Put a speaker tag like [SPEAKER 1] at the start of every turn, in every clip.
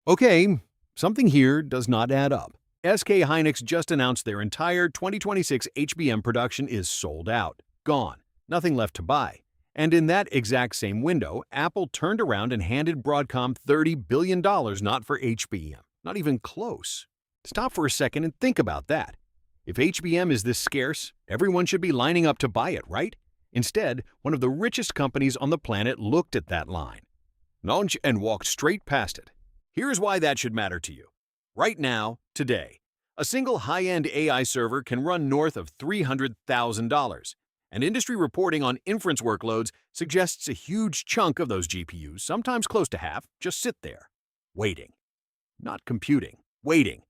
[SPEAKER 1] Okay, something here does not add up. SK Hynix just announced their entire 2026 HBM production is sold out, gone, nothing left to buy. And in that exact same window, Apple turned around and handed Broadcom $30 billion not for HBM. Not even close. Stop for a second and think about that. If HBM is this scarce, everyone should be lining up to buy it, right? Instead, one of the richest companies on the planet looked at that line, nudged and walked straight past it. Here's why that should matter to you. Right now, today, a single high-end AI server can run north of $300,000, and industry reporting on inference workloads suggests a huge chunk of those GPUs, sometimes close to half, just sit there, waiting. Not computing, waiting.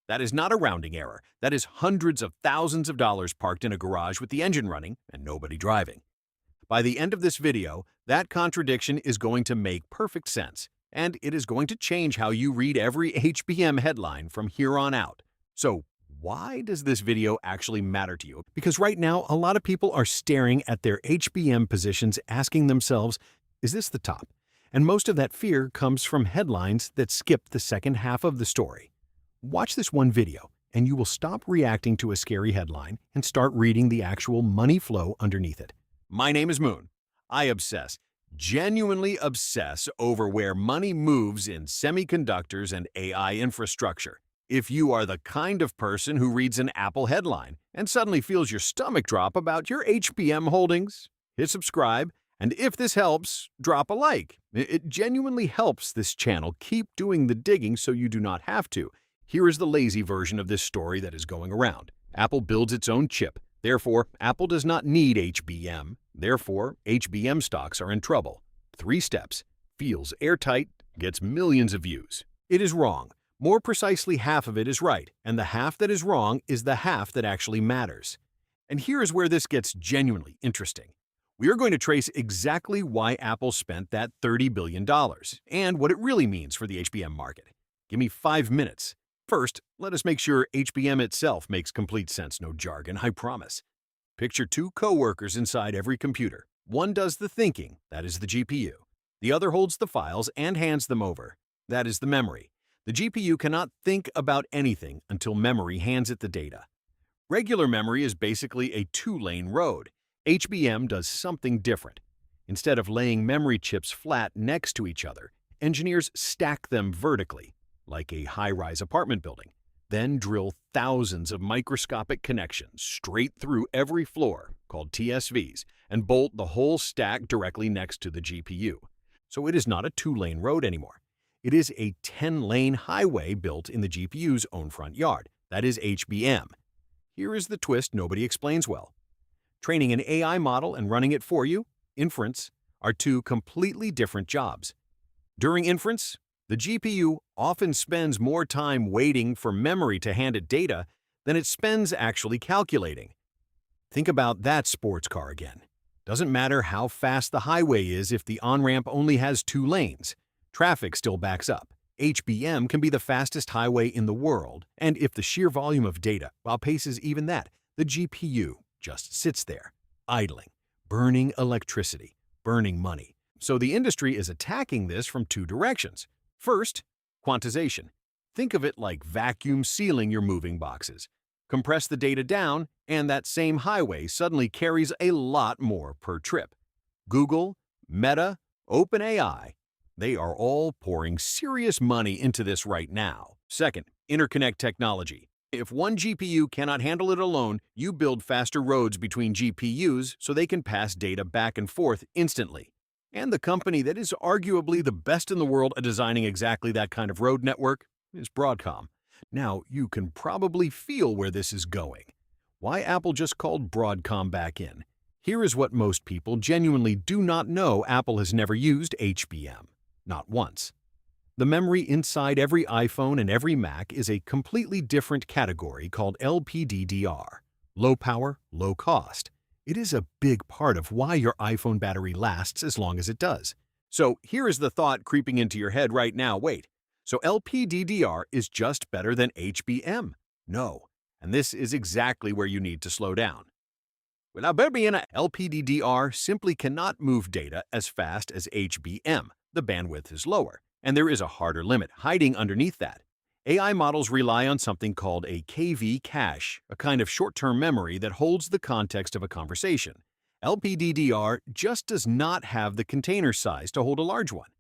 [SPEAKER 1] That is not a rounding error. That is hundreds of thousands of dollars parked in a garage with the engine running and nobody driving. By the end of this video, that contradiction is going to make perfect sense, and it is going to change how you read every HBM headline from here on out. So, why does this video actually matter to you? Because right now, a lot of people are staring at their HBM positions asking themselves, is this the top? And most of that fear comes from headlines that skip the second half of the story. Watch this one video, and you will stop reacting to a scary headline and start reading the actual money flow underneath it. My name is Moon. I obsess, genuinely obsess over where money moves in semiconductors and AI infrastructure. If you are the kind of person who reads an Apple headline and suddenly feels your stomach drop about your HBM holdings, hit subscribe, and if this helps, drop a like. It genuinely helps this channel keep doing the digging so you do not have to. Here is the lazy version of this story that is going around. Apple builds its own chip. Therefore, Apple does not need HBM. Therefore, HBM stocks are in trouble. 3 steps. Feels airtight, gets millions of views. It is wrong. More precisely, half of it is right, and the half that is wrong is the half that actually matters. And here is where this gets genuinely interesting. We are going to trace exactly why Apple spent that $30 billion and what it really means for the HBM market. Give me 5 minutes. First, let us make sure HBM itself makes complete sense, no jargon, I promise. Picture 2 coworkers inside every computer. One does the thinking, that is the GPU. The other holds the files and hands them over. That is the memory. The GPU cannot think about anything until memory hands it the data. Regular memory is basically a 2-lane road. HBM does something different. Instead of laying memory chips flat next to each other, engineers stack them vertically, like a high-rise apartment building, then drill thousands of microscopic connections straight through every floor, called TSVs, and bolt the whole stack directly next to the GPU. So it is not a 2-lane road anymore. It is a 10-lane highway built in the GPU's own front yard. That is HBM. Here is the twist nobody explains well. Training an AI model and running it for you, inference, are 2 completely different jobs. During inference, the GPU often spends more time waiting for memory to hand it data than it spends actually calculating. Think about that sports car again. Doesn't matter how fast the highway is if the on-ramp only has 2 lanes. Traffic still backs up. HBM can be the fastest highway in the world, and if the sheer volume of data outpaces even that, the GPU just sits there, idling, burning electricity, burning money. So the industry is attacking this from 2 directions. First, quantization. Think of it like vacuum sealing your moving boxes. Compress the data down, and that same highway suddenly carries a lot more per trip. Google, Meta, OpenAI, they are all pouring serious money into this right now. Second, interconnect technology. If one GPU cannot handle it alone, you build faster roads between GPUs so they can pass data back and forth instantly. And the company that is arguably the best in the world at designing exactly that kind of road network is Broadcom. Now, you can probably feel where this is going. Why Apple just called Broadcom back in. Here is what most people genuinely do not know: Apple has never used HBM. Not once. The memory inside every iPhone and every Mac is a completely different category called LPDDR. Low power, low cost. It is a big part of why your iPhone battery lasts as long as it does. So here is the thought creeping into your head right now. Wait, so LPDDR is just better than HBM? No, and this is exactly where you need to slow down. Without being LPDDR simply cannot move data as fast as HBM. The bandwidth is lower. And there is a harder limit hiding underneath that. AI models rely on something called a KV cache, a kind of short-term memory that holds the context of a conversation. LPDDR just does not have the container size to hold a large one.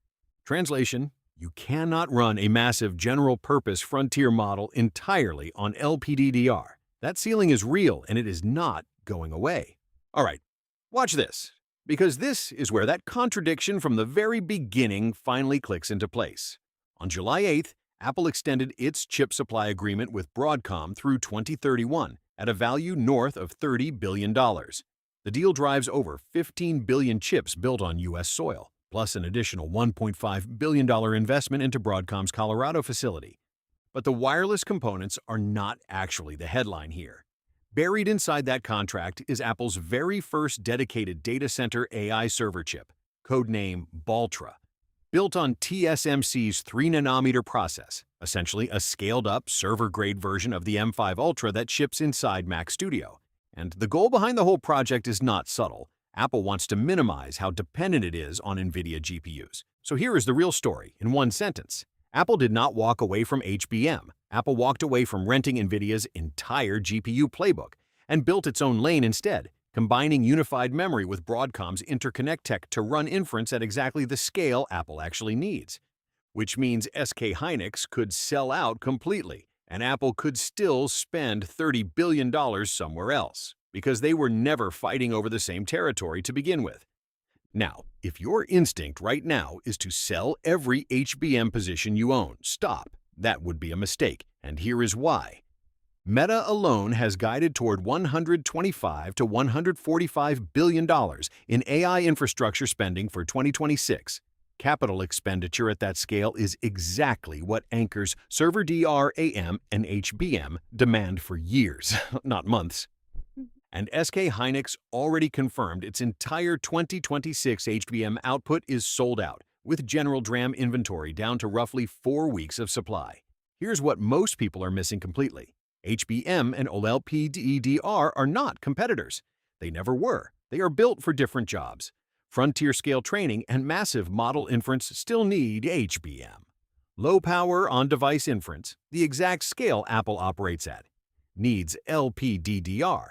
[SPEAKER 1] Translation: you cannot run a massive general-purpose frontier model entirely on LPDDR. That ceiling is real, and it is not going away. All right, watch this, because this is where that contradiction from the very beginning finally clicks into place. On July 8th, Apple extended its chip supply agreement with Broadcom through 2031 at a value north of $30 billion. The deal drives over 15 billion chips built on U.S. soil, plus an additional $1.5 billion investment into Broadcom's Colorado facility. But the wireless components are not actually the headline here. Buried inside that contract is Apple's very first dedicated data center AI server chip, codenamed Baltra. Built on TSMC's 3nm process, essentially a scaled-up server-grade version of the M5 Ultra that ships inside Mac Studio. And the goal behind the whole project is not subtle. Apple wants to minimize how dependent it is on NVIDIA GPUs. So here is the real story in one sentence. Apple did not walk away from HBM. Apple walked away from renting NVIDIA's entire GPU playbook and built its own lane instead, combining unified memory with Broadcom's Interconnect tech to run inference at exactly the scale Apple actually needs. Which means skhynix could sell out completely, and Apple could still spend $30 billion somewhere else, because they were never fighting over the same territory to begin with. Now, if your instinct right now is to sell every HBM position you own, stop. That would be a mistake, and here is why. Meta alone has guided toward $125 to $145 billion in AI infrastructure spending for 2026. Capital expenditure at that scale is exactly what anchors server DRAM and HBM demand for years, not months. And skhynix already confirmed its entire 2026 HBM output is sold out, with general DRAM inventory down to roughly 4 weeks of supply. Here's what most people are missing completely. HBM and LPDDR are not competitors. They never were. They are built for different jobs. Frontier-scale training and massive model inference still need HBM. Low-power on-device inference, the exact scale Apple operates at, needs LPDDR.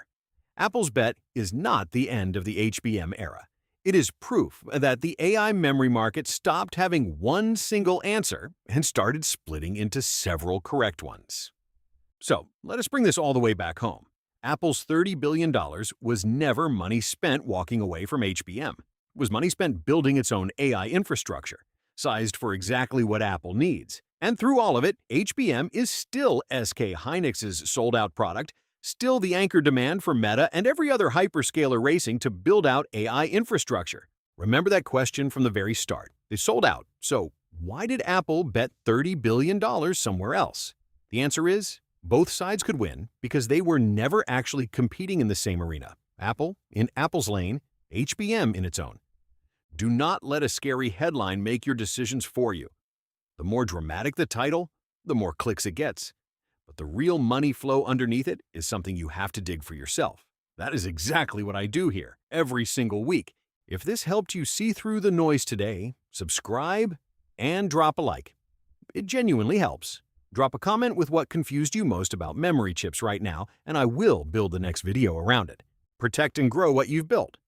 [SPEAKER 1] Apple's bet is not the end of the HBM era. It is proof that the AI memory market stopped having one single answer and started splitting into several correct ones. So, let us bring this all the way back home. Apple's $30 billion was never money spent walking away from HBM. It was money spent building its own AI infrastructure, sized for exactly what Apple needs. And through all of it, HBM is still skhynix's sold-out product, still the anchor demand for Meta and every other hyperscaler racing to build out AI infrastructure. Remember that question from the very start. They sold out, so why did Apple bet $30 billion somewhere else? The answer is, both sides could win because they were never actually competing in the same arena. Apple in Apple's lane, HBM in its own. Do not let a scary headline make your decisions for you. The more dramatic the title, the more clicks it gets. But the real money flow underneath it is something you have to dig for yourself. That is exactly what I do here, every single week. If this helped you see through the noise today, subscribe and drop a like. It genuinely helps. Drop a comment with what confused you most about memory chips right now, and I will build the next video around it. Protect and grow what you've built.